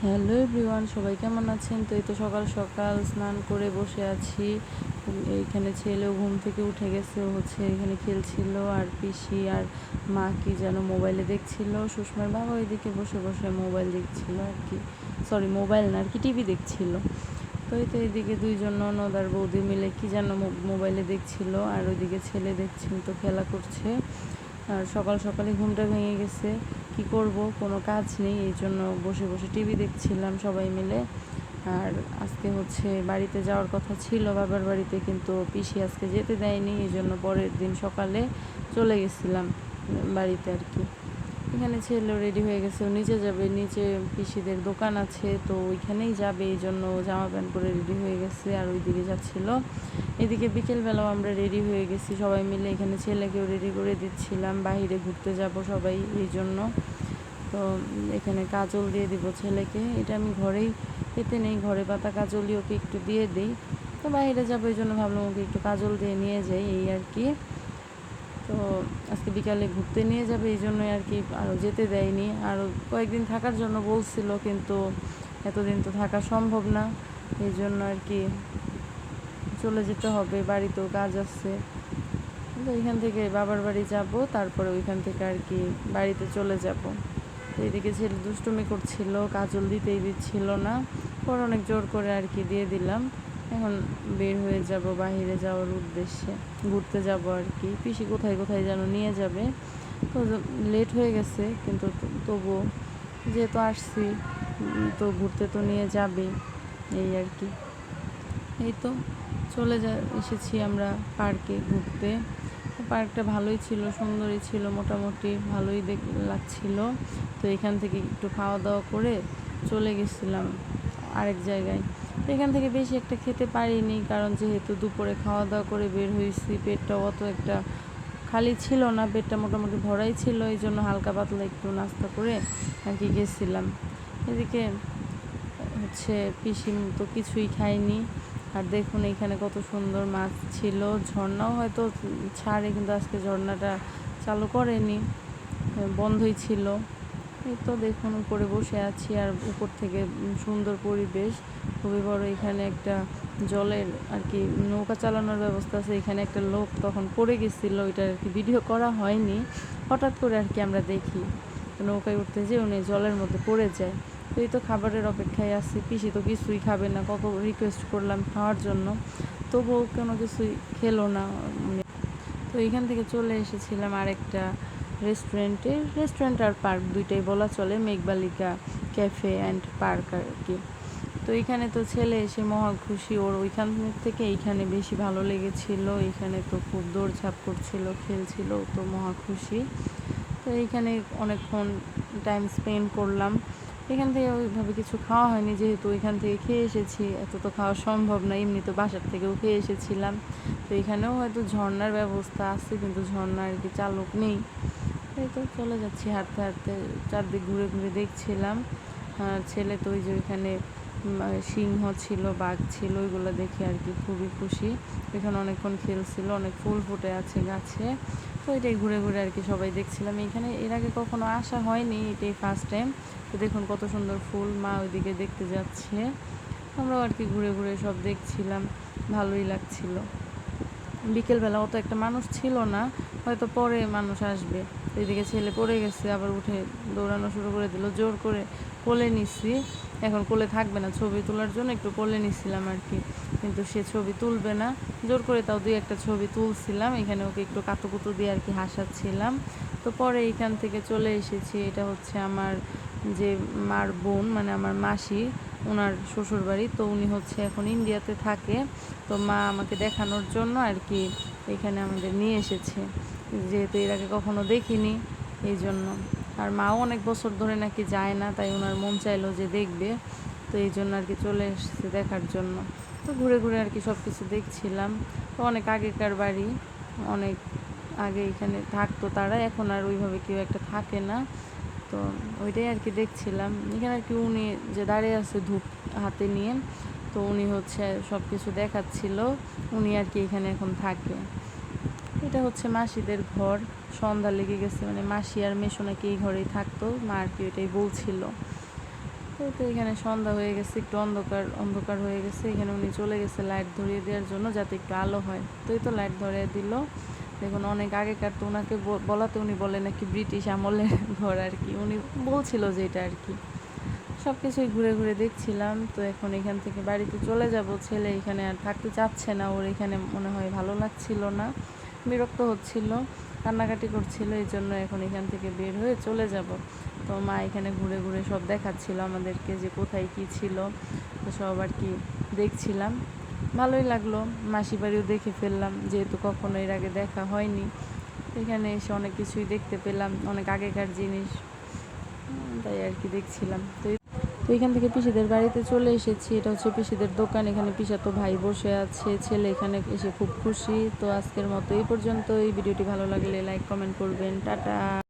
Hello everyone, সবাই কেমন আছেন? তো এই তো সকাল সকাল স্নান করে বসে আছি। এইখানে ছেলেও ঘুম থেকে উঠে গেছে, ও হচ্ছে এখানে খেলছিল, আর পিসি আর মা কি যেন মোবাইলে দেখছিল। সুষমার বাবা ওইদিকে বসে বসে মোবাইল দেখছিল আর কি, সরি মোবাইল না আর কি, টিভি দেখছিল। তো এই তো এদিকে দুইজন ননদ আর বৌদি মিলে কি যেন মোবাইলে দেখছিল, আর ওইদিকে ছেলে দেখছেন তো খেলা করছে। আর সকাল সকালে ঘুমটা ভেঙে গেছে, কি করব, কোনো কাজ নেই, এই জন্য বসে বসে টিভি দেখছিলাম সবাই মিলে। আর আজকে হচ্ছে বাড়িতে যাওয়ার কথা ছিল, বাবার বাড়িতে, কিন্তু পিসি আজকে যেতে দেয়নি, এই জন্য পরের দিন সকালে চলে গেছিলাম বাড়িতে আর কি। এখানে ছেলেও রেডি হয়ে গেছে, ও নিচে যাবে, নিচে পিসিদের দোকান আছে, তো ওইখানেই যাবে, এই জন্য জামা প্যান্ট পরে রেডি হয়ে গেছে আর ওই দিকে যাচ্ছিলো। এদিকে বিকেলবেলাও আমরা রেডি হয়ে গেছি সবাই মিলে, এখানে ছেলেকেও রেডি করে দিচ্ছিলাম, বাহিরে ঘুরতে যাব সবাই এই জন্য। তো এখানে কাজল দিয়ে দিব ছেলেকে, এটা আমি ঘরেই পেতে নেই, ঘরে পাতা কাজলই ওকে একটু দিয়ে দিই। তো বাইরে যাবো এই জন্য ভাবলাম ওকে একটু কাজল দিয়ে নিয়ে যাই, এই আর কি। তো আজকে বিকালে ঘুরতে নিয়ে যাবে এই জন্যই আর কি, আরও যেতে দেয়নি, আরও কয়েকদিন থাকার জন্য বলছিল, কিন্তু এতদিন তো থাকা সম্ভব না, এই জন্য আর কি চলে যেতে হবে, বাড়িতেও কাজ আছে। তো এখান থেকে বাবার বাড়ি যাব, তারপরে ওইখান থেকে আর কি বাড়িতে চলে যাব। তো এদিকে ছেলে দুষ্টুমি করছিল, কাজল দিতেই দিচ্ছিল না, পর অনেক জোর করে আর কি দিয়ে দিলাম। এখন বের হয়ে যাব বাহিরে যাওয়ার উদ্দেশ্যে, ঘুরতে যাব আর কি, পিসি কোথায় কোথায় যেন নিয়ে যাবে। তো লেট হয়ে গেছে, কিন্তু তবুও যেহেতু আসছি, তো ঘুরতে তো নিয়ে যাবেই, এই আর কি। এই তো এসেছি আমরা পার্কে ঘুরতে। পার্কটা ভালোই ছিল, সুন্দরই ছিল, মোটামুটি ভালোই লাগছিল। তো এখান থেকে একটু খাওয়া দাওয়া করে চলে গেছিলাম আরেক জায়গায়। তো এখান থেকে বেশি একটা খেতে পারিনি, কারণ যেহেতু দুপুরে খাওয়া দাওয়া করে বের হয়েছি, পেটটাও অত একটা খালি ছিল না, পেটটা মোটামুটি ভরাই ছিল, এই জন্য হালকা পাতলা একটু নাস্তা করে আর কি গেছিলাম। এদিকে হচ্ছে পিসি তো কিছুই খায়নি। আর দেখুন এখানে কত সুন্দর মাছ ছিল, ঝর্ণাও হয়তো ছাড়ে, কিন্তু আজকে ঝর্ণাটা চালু করেনি, বন্ধই ছিল। এই তো দেখুন উপরে বসে আছি, আর উপর থেকে সুন্দর পরিবেশ, খুবই বড়। এখানে একটা জলের আর কি নৌকা চালানোর ব্যবস্থা আছে, এখানে একটা লোক তখন পড়ে গেছিলো, ওইটা আর কি ভিডিও করা হয়নি, হঠাৎ করে আর কি আমরা দেখি নৌকায় উঠতে যেয়ে উনি জলের মধ্যে পড়ে যায়। তো এই তো খাবারের অপেক্ষায় আছি, পিসি তো কিছুই খাবে না, কত রিকোয়েস্ট করলাম খাওয়ার জন্য, তবুও কোনো কিছুই খেলো না। তো এখান থেকে চলে এসেছিলাম আরেকটা রেস্টুরেন্ট আর পার্ক দুইটাই বলা চলে, মেঘবালিকা ক্যাফে অ্যান্ড পার্ক আর কি। তো এখানে তো ছেলে এসে মহা খুশি, ওর ওইখান থেকে এইখানে বেশি ভালো লেগেছিল, এখানে তো খুব দৌড়ঝাঁপ করছিল, খেলছিল, তো মহা খুশি। তো এইখানে অনেকক্ষণ টাইম স্পেন্ড করলাম। এখান থেকে ওইভাবে কিছু খাওয়া হয়নি, যেহেতু ওইখান থেকে খেয়ে এসেছি, এত তো খাওয়া সম্ভব না, এমনি তো বাসার থেকেও খেয়ে এসেছিলাম। তো এখানেও হয়তো ঝর্ণার ব্যবস্থা আছে, কিন্তু ঝর্ণা আর কি চালক নেই। এই তো চলে যাচ্ছি হাঁটতে হাঁটতে, চারদিক ঘুরে ঘুরে দেখছিলাম। আর ছেলে তো ওই যে ওইখানে সিংহ ছিল, বাঘ ছিল, ওইগুলো দেখে আর কি খুবই খুশি। এখানে অনেকক্ষণ খেলছিল, অনেক ফুল ফুটে আছে গাছে, তো এটাই ঘুরে ঘুরে আর কি সবাই দেখছিলাম। এখানে এর আগে কখনো আসা হয়নি, এটাই ফার্স্ট টাইম। তো দেখুন কত সুন্দর ফুল, মা ওইদিকে দেখতে যাচ্ছে, আমরাও আর কি ঘুরে ঘুরে সব দেখছিলাম, ভালোই লাগছিল। বিকেলবেলা অত একটা মানুষ ছিল না, হয়তো পরে মানুষ আসবে। এদিকে ছেলে পড়ে গেছে, আবার উঠে দৌড়ানো শুরু করে দিল, জোর করে কোলে নিছি, এখন কোলে থাকবে না, ছবি তোলার জন্য একটু কোলে নিছিলাম আর কি, কিন্তু সে ছবি তুলবে না, জোর করে তাও দুই একটা ছবি তুলছিলাম, এখানে ওকে একটু কাতুকুতু দিয়ে আর কি হাসাচ্ছিলাম। তো পরে এইখান থেকে চলে এসেছি, এটা হচ্ছে আমার যে মার বোন, মানে আমার মাসি, ওনার শ্বশুরবাড়ি। তো উনি হচ্ছে এখন ইন্ডিয়াতে থাকে, তো মা আমাকে দেখানোর জন্য আর কি এখানে আমাদের নিয়ে এসেছে, যেহেতু এর আগে কখনো দেখিনি এই জন্য। আর মাও অনেক বছর ধরে নাকি যায় না, তাই ওনার মন চাইলো যে দেখবে, তো এই জন্য আর কি চলে এসেছে দেখার জন্য। তো ঘুরে ঘুরে আর কি সব কিছু দেখছিলাম। তো অনেক আগেকার বাড়ি, অনেক আগে এখানে থাকতো তারা, এখন আর ওইভাবে কেউ একটা থাকে না, তো ওইটাই আর কি দেখছিলাম। এখানে আর কি উনি যে দাঁড়িয়ে আছে ধূপ হাতে নিয়ে, তো উনি হচ্ছে সব কিছু দেখাচ্ছিল, উনি আর কি এখানে এখন থাকে। এটা হচ্ছে মাসিদের ঘর, সন্ধ্যা লেগে গেছে, মানে মাসি আর মেসো নাকি এই ঘরেই থাকতো, মা আর কি ওইটাই বলছিল। তো এখানে সন্ধ্যা হয়ে গেছে, একটু অন্ধকার অন্ধকার হয়ে গেছে। এখানে উনি চলে গেছে লাইট ধরিয়ে দেওয়ার জন্য, যাতে একটু আলো হয়। তো এই তো লাইট ধরিয়ে দিল। দেখুন অনেক আগেকার, তো ওনাকে বলাতে উনি বলে নাকি ব্রিটিশ আমলের ঘর আর কি, উনি বলছিল যে এটা আর কি। সব কিছুই ঘুরে ঘুরে দেখছিলাম। তো এখন এখান থেকে বাড়িতে চলে যাব। ছেলে এখানে আর থাকতে চাচ্ছে না, ওর এখানে মনে হয় ভালো লাগছিল না, বিরক্ত হচ্ছিল, কান্নাকাটি করছিল। এই জন্য এখন এখান থেকে বের হয়ে চলে যাব। তো মা এখানে ঘুরে ঘুরে সব দেখাচ্ছিল আমাদেরকে, যে কোথায় কী ছিল। তো সব আর কি দেখছিলাম, ভালোই লাগলো। মাসি বাড়িও দেখে ফেললাম, যেহেতু কখনো এর আগে দেখা হয়নি। এখানে এসে অনেক কিছুই দেখতে পেলাম, অনেক আগেকার জিনিস, তাই আর কি দেখছিলাম। তো এখান থেকে পিসিদের বাড়িতে চলে এসেছি। এটা হচ্ছে পিসিদের দোকান। এখানে পিসাতো ভাই বসে আছে, ছেলে এখানে এসে খুব খুশি। তো আজকের মতো এই পর্যন্ত। এই ভিডিওটি ভালো লাগলে লাইক কমেন্ট করবেন। টাটা।